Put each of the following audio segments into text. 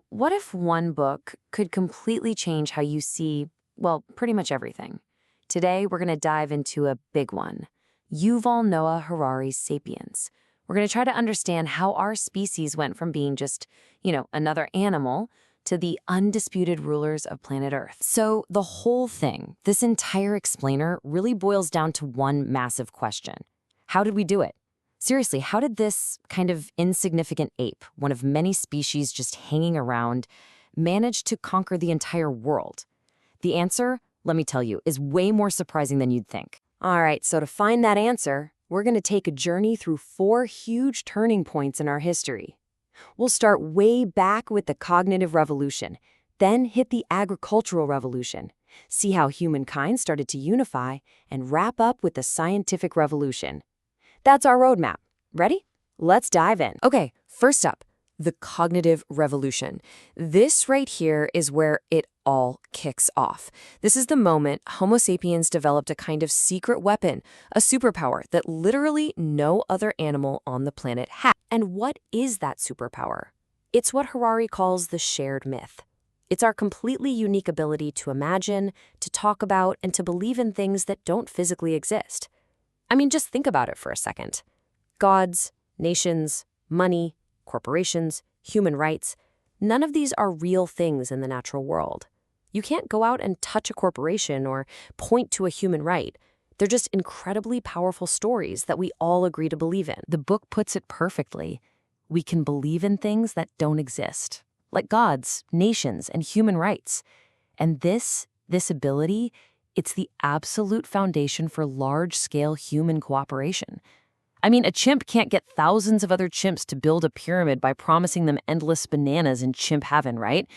What if one book could completely change how you see, well, pretty much everything? Today, we're going to dive into a big one, Yuval Noah Harari's Sapiens. We're going to try to understand how our species went from being just, another animal to the undisputed rulers of planet Earth. So the whole thing, this entire explainer, really boils down to one massive question. How did we do it? Seriously, how did this kind of insignificant ape, one of many species just hanging around, manage to conquer the entire world? The answer, let me tell you, is way more surprising than you'd think. All right, so to find that answer, we're going to take a journey through 4 huge turning points in our history. We'll start way back with the cognitive revolution, then hit the agricultural revolution, see how humankind started to unify, and wrap up with the scientific revolution. That's our roadmap. Ready? Let's dive in. Okay, first up, the cognitive revolution. This right here is where it all kicks off. This is the moment Homo sapiens developed a kind of secret weapon, a superpower that literally no other animal on the planet had. And what is that superpower? It's what Harari calls the shared myth. It's our completely unique ability to imagine, to talk about, and to believe in things that don't physically exist. I mean, just think about it for a second. Gods, nations, money, corporations, human rights, none of these are real things in the natural world. You can't go out and touch a corporation or point to a human right. They're just incredibly powerful stories that we all agree to believe in. The book puts it perfectly. We can believe in things that don't exist, like gods, nations, and human rights. And this ability, it's the absolute foundation for large-scale human cooperation. I mean, a chimp can't get thousands of other chimps to build a pyramid by promising them endless bananas in chimp heaven, right?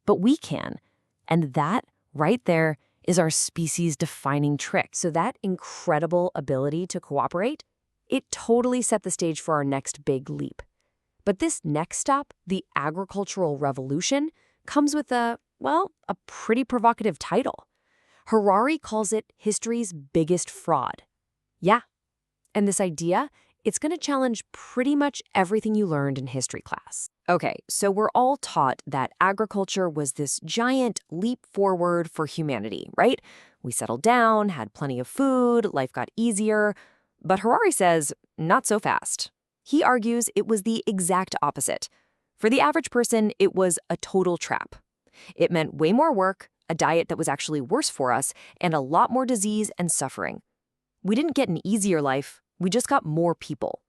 But we can. And that, right there, is our species-defining trick. So that incredible ability to cooperate, it totally set the stage for our next big leap. But this next stop, the agricultural revolution, comes with a pretty provocative title. Harari calls it history's biggest fraud. Yeah. And this idea, it's going to challenge pretty much everything you learned in history class. Okay, so we're all taught that agriculture was this giant leap forward for humanity, right? We settled down, had plenty of food, life got easier. But Harari says, not so fast. He argues it was the exact opposite. For the average person, it was a total trap. It meant way more work, a diet that was actually worse for us, and a lot more disease and suffering. We didn't get an easier life, we just got more people.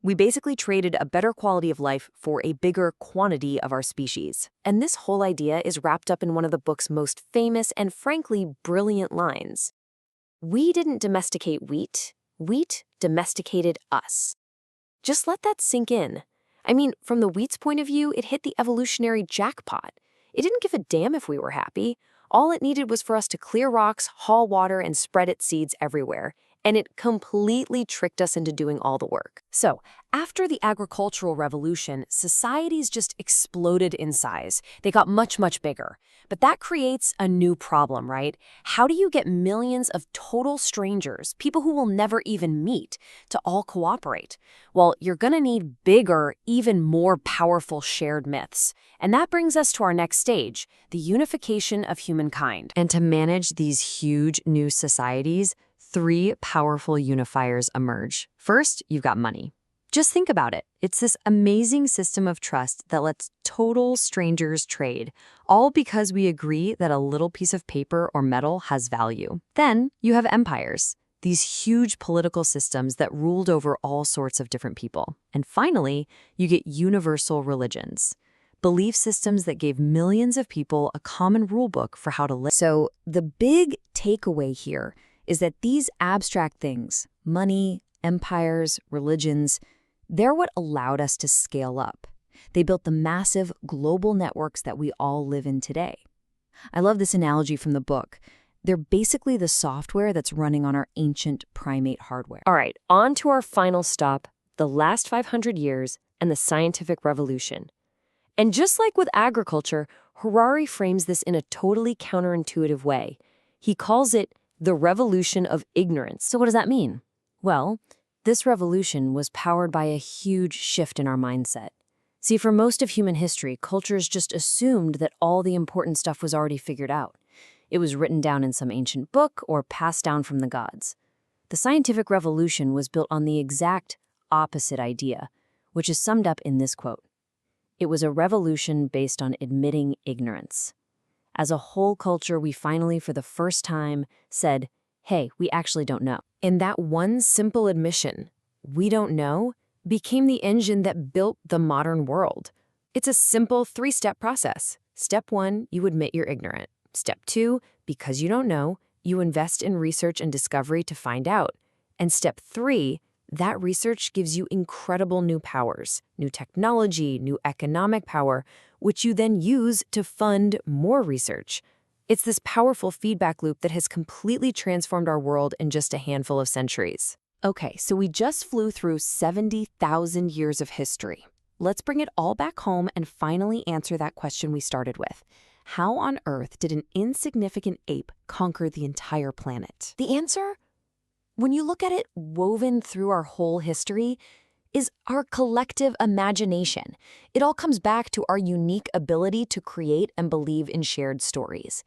We basically traded a better quality of life for a bigger quantity of our species. And this whole idea is wrapped up in one of the book's most famous and frankly brilliant lines. We didn't domesticate wheat, wheat domesticated us. Just let that sink in. I mean, from the wheat's point of view, it hit the evolutionary jackpot. It didn't give a damn if we were happy. All it needed was for us to clear rocks, haul water, and spread its seeds everywhere. And it completely tricked us into doing all the work. So, after the agricultural revolution, societies just exploded in size. They got much, much bigger. But that creates a new problem, right? How do you get millions of total strangers, people who will never even meet, to all cooperate? Well, you're gonna need bigger, even more powerful shared myths. And that brings us to our next stage, the unification of humankind. And to manage these huge new societies, 3 powerful unifiers emerge. First, you've got money. Just think about it. It's this amazing system of trust that lets total strangers trade, all because we agree that a little piece of paper or metal has value. Then you have empires, these huge political systems that ruled over all sorts of different people. And finally, you get universal religions, belief systems that gave millions of people a common rule book for how to live. So the big takeaway here is that these abstract things, money, empires, religions, they're what allowed us to scale up. They built the massive global networks that we all live in today. I love this analogy from the book. They're basically the software that's running on our ancient primate hardware. All right, on to our final stop, the last 500 years and the scientific revolution. And just like with agriculture, Harari frames this in a totally counterintuitive way. He calls it the revolution of ignorance. So what does that mean? Well, this revolution was powered by a huge shift in our mindset. See, for most of human history, cultures just assumed that all the important stuff was already figured out. It was written down in some ancient book or passed down from the gods. The scientific revolution was built on the exact opposite idea, which is summed up in this quote. It was a revolution based on admitting ignorance. As a whole culture, we finally, for the first time, said, hey, we actually don't know. And that one simple admission, we don't know, became the engine that built the modern world. It's a simple 3-step process. Step 1, you admit you're ignorant. Step 2, because you don't know, you invest in research and discovery to find out. And step 3, that research gives you incredible new powers, new technology, new economic power, which you then use to fund more research. It's this powerful feedback loop that has completely transformed our world in just a handful of centuries. Okay, so we just flew through 70,000 years of history. Let's bring it all back home and finally answer that question we started with. How on earth did an insignificant ape conquer the entire planet? The answer, when you look at it woven through our whole history, is our collective imagination. It all comes back to our unique ability to create and believe in shared stories.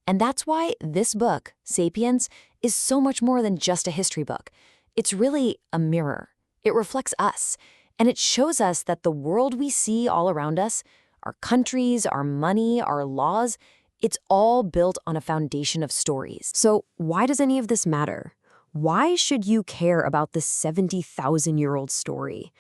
And that's why this book, Sapiens, is so much more than just a history book. It's really a mirror. It reflects us, and it shows us that the world we see all around us, our countries, our money, our laws, it's all built on a foundation of stories. So why does any of this matter? Why should you care about this 70,000-year-old story?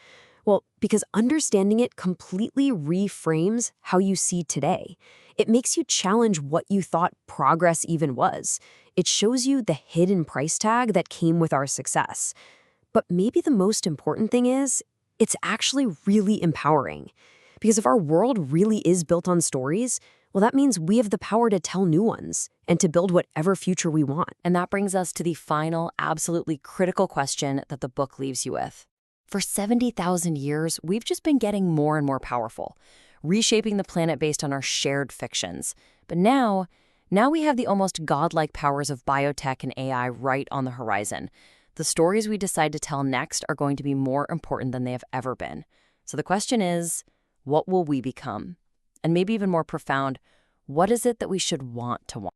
Well, because understanding it completely reframes how you see today. It makes you challenge what you thought progress even was. It shows you the hidden price tag that came with our success. But maybe the most important thing is, it's actually really empowering. Because if our world really is built on stories, well, that means we have the power to tell new ones and to build whatever future we want. And that brings us to the final, absolutely critical question that the book leaves you with. For 70,000 years, we've just been getting more and more powerful, reshaping the planet based on our shared fictions. But now we have the almost godlike powers of biotech and AI right on the horizon. The stories we decide to tell next are going to be more important than they have ever been. So the question is, what will we become? And maybe even more profound, what is it that we should want to want?